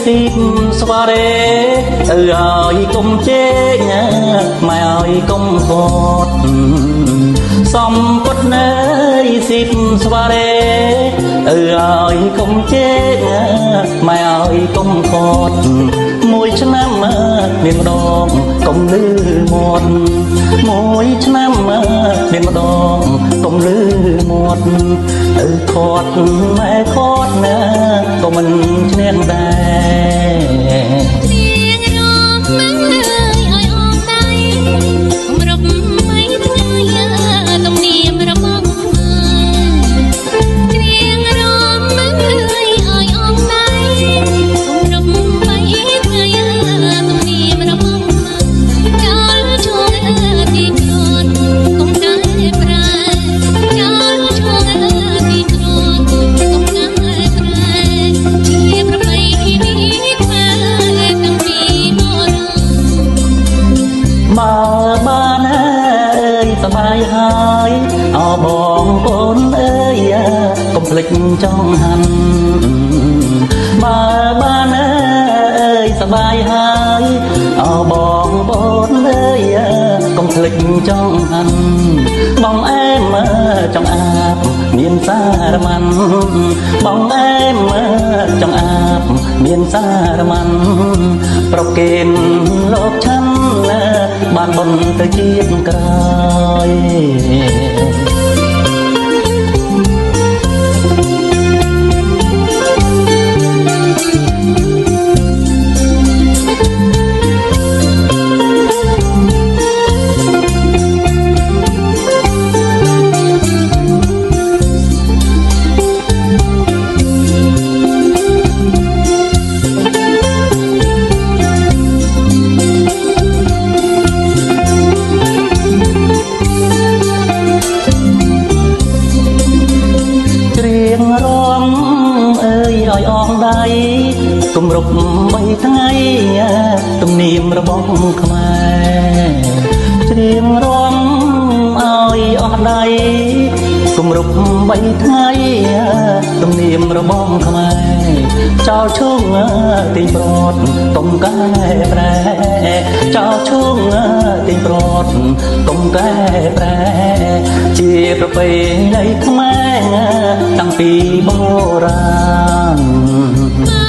ស៊ីបស្វារេឲ្យកុំជេរម៉ែឲ្យកុំខត់សំពុតណែស៊ីបស្វារេឲ្យកុំជេរម៉ែឲ្យកុំខត់មួយឆ្នាំមានម្ដងកុំលឺមាត់មួយឆ្នាំមានម្ដងកុំលឺមាត់ខាត់ម៉ែខាត់ណាក៏មិនឈ្នះដែរសបាយហើយអោបងប្អូនអើយកុំភ្លេចចង់ហាន់បើបានអើយសបាយហើយអោបងប្អូនអើយកុំភ្លេចចង់ហាន់បងអែមចង់អាបមានសារម៉ាន់បងអែមចង់អាបមានសារម៉ាន់ប្រកេនលោកឆាន់បានបនទៅជាតិក្រោយឲ្យអងដៃគម្រប់3ថ្ងៃទំនៀមរបស់ខ្មែរច្រៀងរាំឲ្យអស់ដៃគម្រប់3ថ្ងៃទំនៀមរបស់ខ្មែរចោលឈូងទីប្រត់កុំកែប្រែចោលឈូងទីប្រត់កុំកែប្រែជាប្រពៃណីខ្មែរតាំងពីបុរាណ